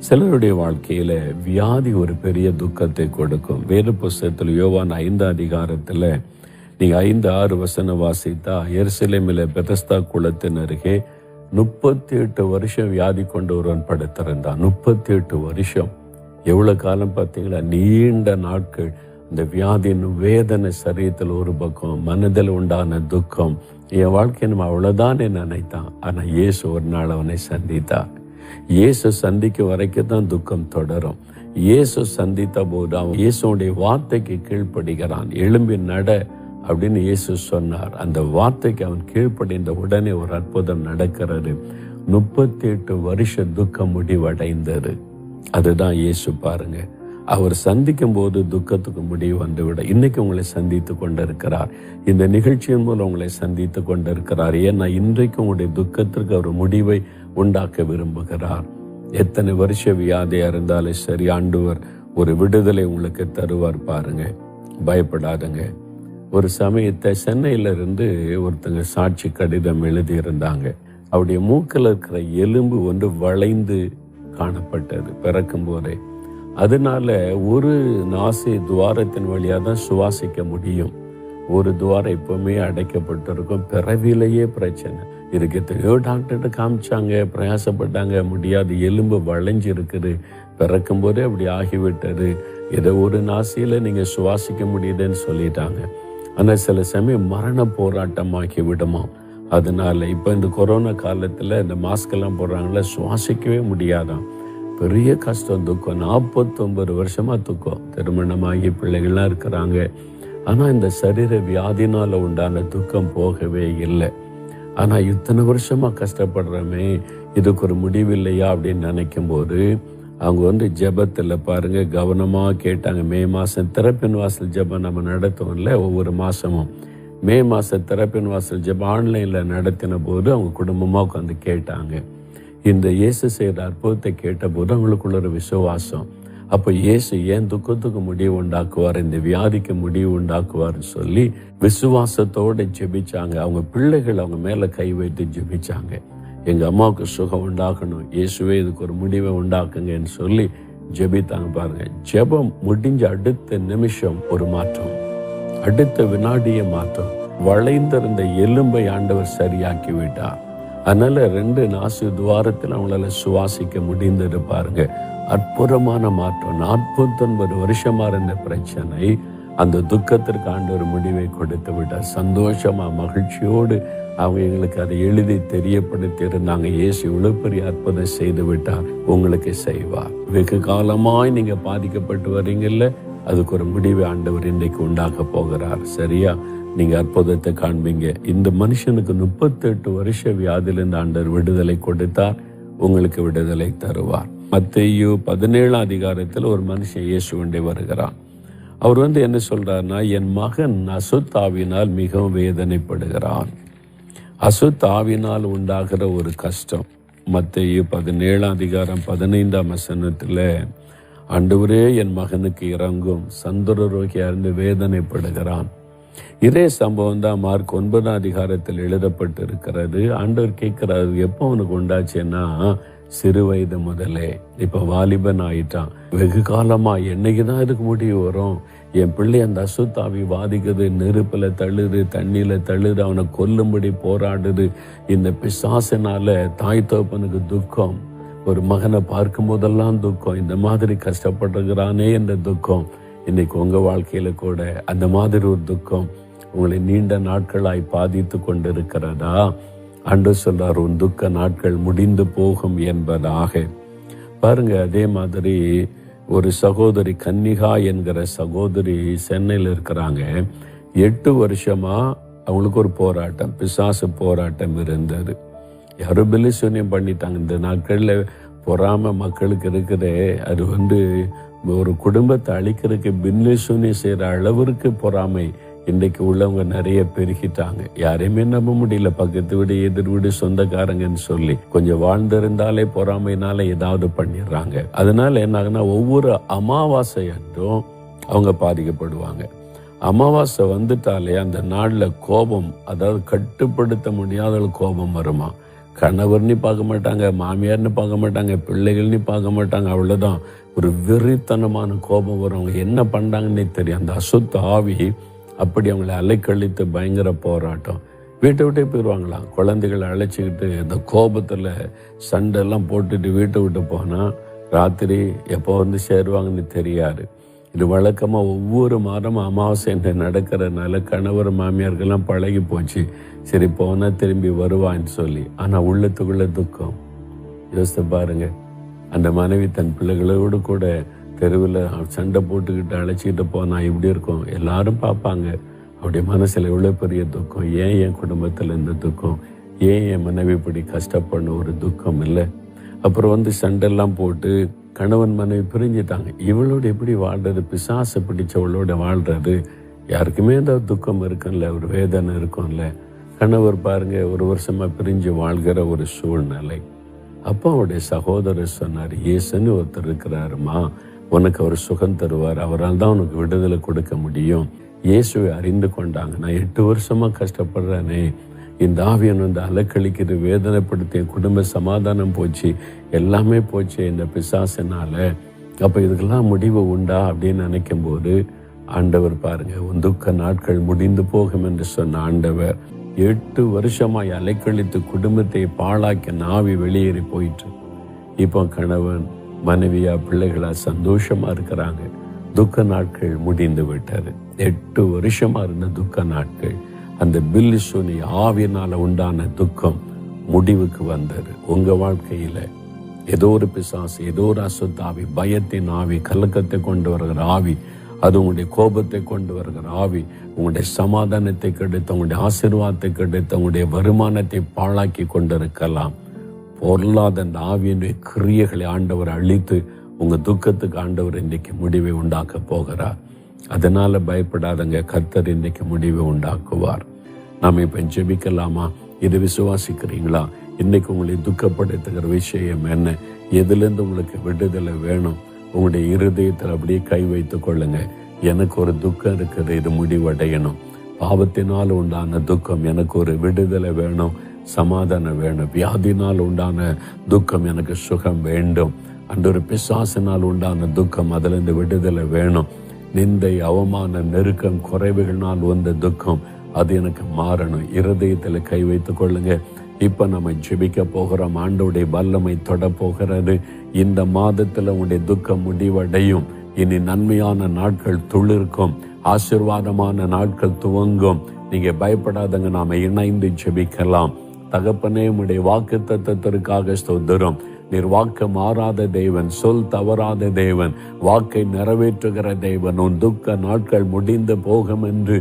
சிலருடைய வாழ்க்கையில வியாதி ஒரு பெரிய துக்கத்தை கொடுக்கும். வேத புஸ்தகத்தில் யோவான் 5 அதிகாரத்தில் நீங்க 5-6 வசனம் வாசித்தா, எருசலேமில் பெதஸ்தா குளத்தின் அருகே 38 வருஷம் வியாதி கொண்டு ஒருவன் படுத்திருந்தான். 38 வருஷம் எவ்வளவு காலம் பார்த்தீங்களா? நீண்ட நாட்கள். இந்த வியாதியின் வேதனை சரீரத்தில் ஒரு பக்கம், மனதில் உண்டான துக்கம். என் வாழ்க்கை நம்ம அவ்வளவுதான் நினைத்தான். ஆனா இயேசு ஒரு நாள் அவனை சந்தித்தார். இயேசு சந்திக்க வரைக்கும் தான் துக்கம் தொடரும். இயேசு சந்தித்த போது அவன் இயேசுடைய வார்த்தைக்கு கீழ்ப்படுகிறான். எழும்பி நட அப்படின்னு இயேசு சொன்னார். அந்த வார்த்தைக்கு அவன் கீழ்ப்படிந்த உடனே ஒரு அற்புதம் நடக்கிறது. 38 வருஷ துக்கம் முடிவடைந்தது. அதுதான் இயேசு பாருங்க. அவர் சந்திக்கும் போது துக்கத்துக்கு முடிவு வந்துவிட இன்னைக்கு உங்களை சந்தித்து கொண்டிருக்கிறார். இந்த நிகழ்ச்சியின் மூலம் உங்களை சந்தித்து கொண்டிருக்கிறார். ஏன்னா இன்றைக்கு உங்களுடைய துக்கத்திற்கு அவர் முடிவை உண்டாக்க விரும்புகிறார். எத்தனை வருஷ வியாதியா இருந்தாலும் சரி, ஆண்டவர் ஒரு விடுதலை உங்களுக்கு தருவார். பாருங்க, பயப்படாதுங்க. ஒரு சமயத்தை சென்னையில இருந்து ஒருத்தங்க சாட்சி கடிதம் எழுதி இருந்தாங்க. அவருடைய மூக்கில் இருக்கிற எலும்பு ஒன்று வளைந்து காணப்பட்டது பிறக்கும் போதே. அதனால ஒரு நாசி துவாரத்தின் வழியாக தான் சுவாசிக்க முடியும். ஒரு துவாரம் எப்பவுமே அடைக்கப்பட்டிருக்கும். பிறவிலேயே பிரச்சனை இருக்கு. எத்தனையோ டாக்டர்கிட்ட காமிச்சாங்க, பிரயாசப்பட்டாங்க, முடியாது. எலும்பு வளைஞ்சு இருக்குது. பிறக்கும் போதே அப்படி ஆகிவிட்டது. ஏதோ ஒரு நாசியில நீங்க சுவாசிக்க முடியுதுன்னு சொல்லிட்டாங்க. ஆனால் சில சமயம் மரண போராட்டமாக்கி விடுமா. அதனால இப்போ இந்த கொரோனா காலத்தில் இந்த மாஸ்க் எல்லாம் போடுறாங்கள, சுவாசிக்கவே முடியாதான். பெரிய கஷ்டம், துக்கம். 49 வருஷமா துக்கம். திருமணமாகி பிள்ளைகள்லாம் இருக்கிறாங்க. ஆனால் இந்த சரீர வியாதினால உண்டான துக்கம் போகவே இல்லை. ஆனால் இத்தனை வருஷமா கஷ்டப்படுறோமே, இதுக்கு ஒரு முடிவு இல்லையா அப்படின்னு நினைக்கும் போது அவங்க ஜெபத்தில் பாருங்க கவனமாக கேட்டாங்க. மே மாதம் திறப்பின் வாசல் ஜெபம் நம்ம நடத்துவோம்ல ஒவ்வொரு மாதமும். மே மாதம் திறப்பின் வாசல் ஜெபம் ஆன்லைனில் நடத்தின போது அவங்க குடும்பமாக உட்காந்து கேட்டாங்க. இந்த இயேசு செய்கிற அற்புதத்தை கேட்ட போது அவங்களுக்குள்ள ஒரு விசுவாசம். அப்போ இயேசு ஏன் துக்கத்துக்கு முடிவு உண்டாக்குவார், இந்த வியாதிக்கு முடிவு உண்டாக்குவார்னு சொல்லி விசுவாசத்தோடு ஜெபிச்சாங்க. அவங்க பிள்ளைகள் அவங்க மேலே கை வைத்து ஜெபிச்சாங்க. எங்கள் அம்மாவுக்கு சுகம் உண்டாக்கணும், இயேசுவே இதுக்கு ஒரு முடிவை உண்டாக்குங்கன்னு சொல்லி ஜெபித்தாங்க. பாருங்க, ஜெபம் முடிஞ்ச அடுத்த நிமிஷம் ஒரு மாற்றம், அடுத்த வினாடிய மாற்றம். வளைந்திருந்த எலும்பை ஆண்டவர் சரியாக்கி விட்டார். அதனால 2 நாசி துவாரத்தில் அவங்களால சுவாசிக்க முடிந்தது. பாருங்க, அற்புதமான மாற்றம். 49 வருஷமா இருந்த பிரச்சனை, அந்த துக்கத்திற்கு ஆண்டவர் முடிவை கொடுத்து விட்டார். சந்தோஷமா மகிழ்ச்சியோடு அவங்க எங்களுக்கு அதை எழுதி தெரியப்படுத்தி இருந்தாங்க. இயேசு இவ்வளவு பெரிய அற்புதம் செய்து விட்டார், உங்களுக்கு செய்வார். வெகு காலமாய் நீங்க பாதிக்கப்பட்டு வர்றீங்கல்ல, அதுக்கு ஒரு முடிவை ஆண்டவர் இன்றைக்கு உண்டாக்க போகிறார். சரியா? நீங்க அற்புதத்தை காண்பீங்க. இந்த மனுஷனுக்கு 38 வருஷ வியாதியிலிருந்து ஆண்டவர் விடுதலை கொடுத்தார். உங்களுக்கு விடுதலை தருவார். மத்தேயு 17 அதிகாரத்தில் ஒரு மனுஷன் இயேசுவண்டே வருகிறான். அவர் என்ன சொல்றாருன்னா, என் மகன் அசுத்தாவினால் மிகவும் வேதனைப்படுகிறான். அசுத்தாவினால் உண்டாகிற ஒரு கஷ்டம். மத்தேயு 17 அதிகாரம் 15 வசனத்துல, ஆண்டவரே என் மகனுக்கு இறங்கும், சந்திரரோகியா இருந்து வேதனைப்படுகிறான். இதே சம்பவம் தான் மார்க் 9 அதிகாரத்தில் எழுதப்பட்டு இருக்கிறது. ஆண்டவர் கேட்கிறாரு, எப்போ அவனுக்கு உண்டாச்சுன்னா சிறு வயது முதலே. இப்ப வாலிபன் ஆயிட்டான். வெகு காலமா என்னைக்குதான் இதுக்கு முடிவு வரும், என் பிள்ளை அந்த அசுத்தாவி பாதிக்குது, நெருப்புல தள்ளுது, தண்ணியில தள்ளுது, அவனை கொல்லும்படி போராடுது. இந்த பிசாசினால தாய் தகப்பனுக்கு துக்கம், ஒரு மகனை பார்க்கும் போதெல்லாம் துக்கம், இந்த மாதிரி கஷ்டப்படுகிறானே என்ற துக்கம். இன்னைக்கு உங்க வாழ்க்கையில கூட அந்த மாதிரி ஒரு துக்கம் உங்களை நீண்ட நாட்களாய் பாதித்து கொண்டிருக்கிறதா? ஆண்டவர் சொல்றார், உன் துக்க நாட்கள் முடிந்து போகும் என்பதாக. பாருங்க, அதே மாதிரி ஒரு சகோதரி கன்னிகா என்கிற சகோதரி சென்னையில் இருக்கிறாங்க. 8 வருஷமா அவங்களுக்கு ஒரு போராட்டம், பிசாசு போராட்டம் இருந்தது. யாரும் பிலிசூனியம் பண்ணிட்டாங்க. இந்த நாட்கள்ல பொறாம மக்களுக்கு இருக்குதே, அது ஒரு குடும்பத்தை அழிக்கிறதுக்கு பிலிசூனியம் செய்யற அளவிற்கு பொறாமை இன்றைக்கு உள்ளவங்க நிறைய பெருகிட்டாங்க. யாரையுமே நம்ப முடியல. பக்கத்து வீடு, எதிர் வீடு, சொந்தக்காரங்கன்னு சொல்லி கொஞ்சம் வாழ்ந்திருந்தாலே பொறாமைனால ஏதாவது பண்ணிடுறாங்க. அதனால என்ன ஆகுனா, ஒவ்வொரு அமாவாசை அன்றும் அவங்க பாதிக்கப்படுவாங்க. அமாவாசை வந்துட்டாலே அந்த நாள்ல கோபம், அதாவது கட்டுப்படுத்த முடியாத கோபம் வருமா. கணவர்னு பார்க்க மாட்டாங்க, மாமியார்னு பார்க்க மாட்டாங்க, பிள்ளைகள்னு பார்க்க மாட்டாங்க. அவ்வளோதான். ஒரு வெறித்தனமான கோபம் வரும். அவங்க என்ன பண்ணுறாங்கன்னே தெரியும். அந்த அசுத்த ஆவி அப்படி அவங்களை அலைக்கழித்து பயங்கர போராட்டம். வீட்டை விட்டே போயிடுவாங்களாம். குழந்தைகளை அழைச்சிக்கிட்டு இந்த கோபத்தில் சண்டெல்லாம் போட்டுட்டு வீட்டை விட்டு போனால் ராத்திரி எப்போ வந்து சேருவாங்கன்னு தெரியாது. இது வழக்கமாக ஒவ்வொரு மாதமும் அமாவாசை என்று நடக்கிறதுனால கணவர் மாமியாருக்கெல்லாம் பழகி போச்சு. சரி போனால் திரும்பி வருவான்னு சொல்லி. ஆனால் உள்ளத்துக்குள்ள துக்கம். யோசித்து பாருங்க, அந்த மனைவி தன் பிள்ளைகளோடு கூட தெருவில் சண்டை போட்டுக்கிட்டு அழைச்சிக்கிட்டு போனால் இப்படி இருக்கும். எல்லாரும் பார்ப்பாங்க. அவருடைய மனசில் எவ்வளோ பெரிய துக்கம். ஏன் என் குடும்பத்தில் இந்த துக்கம், ஏன் என் மனைவி இப்படி கஷ்டப்படணும், ஒரு துக்கம் இல்லை. அப்புறம் வந்து சண்டெல்லாம் போட்டு கணவன் மனைவி பிரிஞ்சிட்டாங்க. இவளோட எப்படி வாழ்றது, பிசாசை பிடிச்சவளோட வாழ்றது. யாருக்குமே அந்த துக்கம் இருக்கும்ல, ஒரு வேதனை இருக்கும்ல. கணவர் பாருங்க, ஒரு வருஷமா பிரிஞ்சு வாழ்கிற ஒரு சூழ்நிலை. அப்போ அவருடைய சகோதரர் சொன்னார், இயேசுன்னு ஒருத்தர் இருக்கிறாருமா, உனக்கு அவர் சுகம் தருவார், அவரால் தான் உனக்கு விடுதலை கொடுக்க முடியும். இயேசுவை அறிந்து கொண்டாங்க. நான் 8 வருஷமா கஷ்டப்படுறேனே, இந்த ஆவியன் வந்து அலக்களிக்கிறது, வேதனைப்படுத்திய குடும்ப சமாதானம் போச்சு, எல்லாமே போச்சு இந்த பிசாசினால. அப்போ இதுக்கெல்லாம் முடிவு உண்டா அப்படின்னு நினைக்கும் போது ஆண்டவர் பாருங்க, உன் துக்க நாட்கள் முடிந்து போகும் என்று சொன்ன ஆண்டவர் 8 வருஷமாய் அலைக்கழித்து குடும்பத்தை பாழாக்கி நாவி வெளியேறி போயிட்டு இப்போ கணவன் மனைவியா பிள்ளைகளா சந்தோஷமா இருக்கிறாங்க. துக்க நாட்கள் முடிந்து விட்டாரு. 8 வருஷமா இருந்த துக்க நாட்கள், அந்த பில்லி சூனி ஆவியினால உண்டான துக்கம் முடிவுக்கு வந்தது. உங்க வாழ்க்கையில ஏதோ ஒரு பிசாசு, ஏதோ ஒரு அசுத்த ஆவி, பயத்தின் ஆவி, கலக்கத்தை கொண்டு வருகிற ஆவி, அது உங்களுடைய கோபத்தை கொண்டு வருகிற ஆவி, உங்களுடைய சமாதானத்தை கெடுத்து, உங்களுடைய ஆசீர்வாதத்தை கெடுத்து, உங்களுடைய வருமானத்தை பாழாக்கி கொண்டிருக்கலாம். பொருளாத அந்த ஆவியினுடைய கிரியைகளை ஆண்டவர் அழித்து உங்க துக்கத்துக்கு ஆண்டவர் இன்றைக்கு முடிவை உண்டாக்க போகிறார். அதனால பயப்படாதங்க, கர்த்தர் இன்றைக்கு முடிவை உண்டாக்குவார். நாம் இப்ப ஜெபிக்கலாமா? இது விசுவாசிக்கிறீங்களா? இன்னைக்கு உங்களை துக்கப்படுத்துகிற விஷயம் என்ன? எதுலேருந்து உங்களுக்கு விடுதலை வேணும்? உங்களுடைய இருதயத்தில் அப்படியே கை வைத்து கொள்ளுங்க. எனக்கு ஒரு துக்கம் இருக்குது, இது முடிவடையணும். பாவத்தினால் உண்டான துக்கம், எனக்கு ஒரு விடுதலை வேணும், சமாதானம் வேணும். வியாதினால் உண்டான துக்கம், எனக்கு சுகம் வேண்டும். அந்த ஒரு பிசாசினால் உண்டான துக்கம், அதிலிருந்து விடுதலை வேணும். நிந்தை, அவமான, நெருக்கம், குறைவுகளினால் வந்த துக்கம், அது எனக்கு மாறணும். இருதயத்தில் கை வைத்துக் கொள்ளுங்க. இப்ப நம்ம ஜெபிக்க போகிறோம். ஆண்டவருடைய வல்லமை தொட போகிறது. இந்த மாதத்துல உங்களுடைய துக்கம் முடிவடையும். இனி நன்மையான நாட்கள் துளிர்க்கும், ஆசீர்வாதமான நாட்கள் துவங்கும். நீங்க பயப்படாதங்க, நாம இணைந்து ஜெபிக்கலாம். தகப்பனே, உம்முடைய வாக்கு தத்தத்திற்காக ஸ்தோத்திரம். நீர் வாக்கு மாறாத தேவன், சொல் தவறாத தேவன், வாக்கை நிறைவேற்றுகிற தேவன். உன் துக்க நாட்கள் முடிந்து போகும் என்று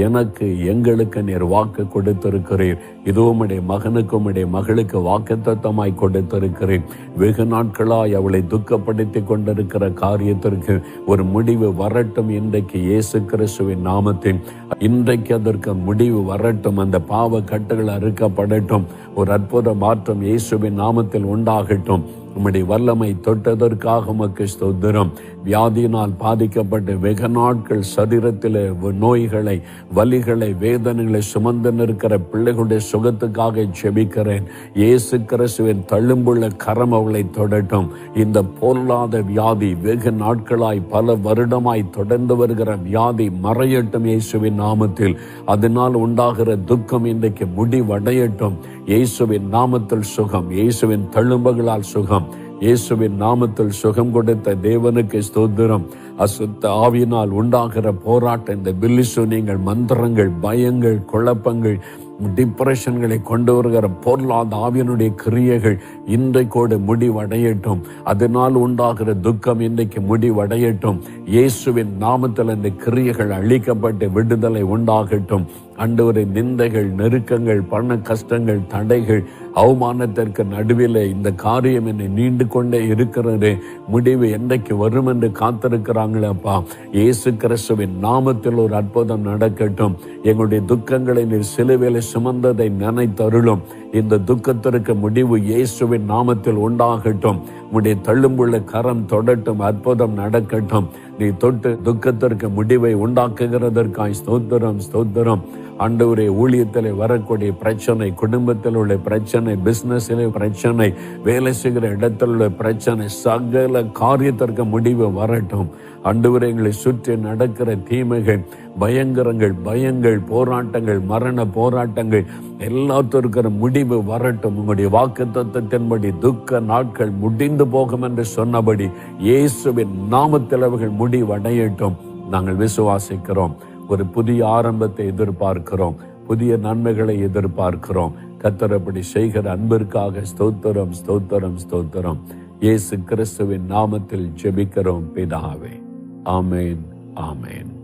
எனக்கு, எங்களுக்கு நீர் வாக்கு கொடுத்திருக்கிறீர். இதோ உம்முடைய மகனுக்கு, உம்முடைய மகளுக்கு வாக்கு தத்தமாய் கொடுத்திருக்கிறேன். வெகு நாட்களாய் அவளை துக்கப்படுத்தி கொண்டிருக்கிற காரியத்திற்கு ஒரு முடிவு வரட்டும். இன்றைக்கு இயேசு கிறிஸ்துவின் நாமத்தில் இன்றைக்கு அதற்கு முடிவு வரட்டும். அந்த பாவ கட்டுகள் அறுக்கப்படட்டும். ஒரு அற்புத மாற்றம் இயேசுவின் நாமத்தில் உண்டாகட்டும். உம்முடைய வல்லமை தொட்டதற்காக உமக்கு ஸ்தோத்திரம். வியாதியினால் பாதிக்கப்பட்டு வெகு நாட்கள் சரீரத்தில் நோய்களை, வலிகளை, வேதனைகளை சுமந்து நிற்கிற பிள்ளைகளுடைய சுகத்துக்காக ஜெபிக்கிறேன். இயேசு கிறிஸ்துவின் தழும்புள்ள கரம் அவளை தொடட்டும். இந்த பொல்லாத வியாதி, வெகு நாட்களாய் பல வருடமாய் தொடர்ந்து வருகிற வியாதி மறையட்டும் இயேசுவின் நாமத்தில். அதனால் உண்டாகிற துக்கம் இன்றைக்கு முடிவடையட்டும். இயேசுவின் நாமத்தில் சுகம், இயேசுவின் தழும்புகளால் சுகம், இயேசுவின் நாமத்தில் சுகம் கொடுத்த தேவனுக்கு ஸ்தோத்திரம். அசுத்த ஆவியினால் உண்டாகிற போராட்டம், இந்த பில்லிசூனியங்கள், மந்திரங்கள், பயங்கள், குழப்பங்கள், டிப்ரெஷன்களை கொண்டு வருகிற பொருளாத ஆவியனுடைய கிரியைகள் இன்றைக்கோடு முடிவடையட்டும். அதனால் உண்டாகிற துக்கம் இன்றைக்கு முடிவடையட்டும். இயேசுவின் நாமத்தில் இந்த கிரியைகள் அழிக்கப்பட்டு விடுதலை உண்டாகட்டும். ஆண்டவரே, நிந்தைகள், நெருக்கங்கள், பண கஷ்டங்கள், தடைகள், அவமானத்திற்கு நடுவில் இந்த காரியம் என்னை நீண்டு கொண்டே இருக்கிறது, முடிவு என்றைக்கு வரும் என்று காத்திருக்கிறாங்களே அப்பா. இயேசு கிறிஸ்துவின் நாமத்தில் ஒரு அற்புதம் நடக்கட்டும். எங்களுடைய துக்கங்களை நீர் சிலுவையில் சுமந்ததை நினைத்தருளும். இந்த துக்கத்திற்கு முடிவு இயேசுவின் நாமத்தில் உண்டாகட்டும். உம்முடைய தள்ளும்புள்ள கரம் தொடட்டும், அற்புதம் நடக்கட்டும். நீ தொட்டு துக்கத்திற்கு முடிவை உண்டாக்குகிறதற்காய் ஸ்தோத்திரம், ஸ்தோத்திரம். ஆண்டவரே, ஊழியத்தில் வரக்கூடிய பிரச்சனை, குடும்பத்தில் உள்ள பிரச்சனை, பிசினஸில் பிரச்சனை, வேலை செய்கிற இடத்தில் உள்ள பிரச்சனை, சகல காரியத்திற்கு முடிவு வரட்டும். ஆண்டவரே, எங்களை சுற்றி நடக்கிற தீமைகள், பயங்கள், போராட்டங்கள், மரண போராட்டங்கள் எல்லாத்திற்கும் முடிவு வரட்டும். உங்களுடைய வாக்குத்தத்தத்தின்படி துக்க நாட்கள் முடிந்து போகும் என்று சொன்னபடி இயேசுவின் நாமத்தில் அவர்கள் முடிவடையட்டும். நாங்கள் விசுவாசிக்கிறோம். ஒரு புதிய ஆரம்பத்தை எதிர்பார்க்கிறோம். புதிய நன்மைகளை எதிர்பார்க்கிறோம். கர்த்தர் அப்படி செய்கிற அன்பிற்காக ஸ்தோத்திரம், ஸ்தோத்திரம், ஸ்தோத்திரம். இயேசு கிறிஸ்துவின் நாமத்தில் ஜெபிக்கிறோம் பிதாவே. ஆமேன், ஆமேன்.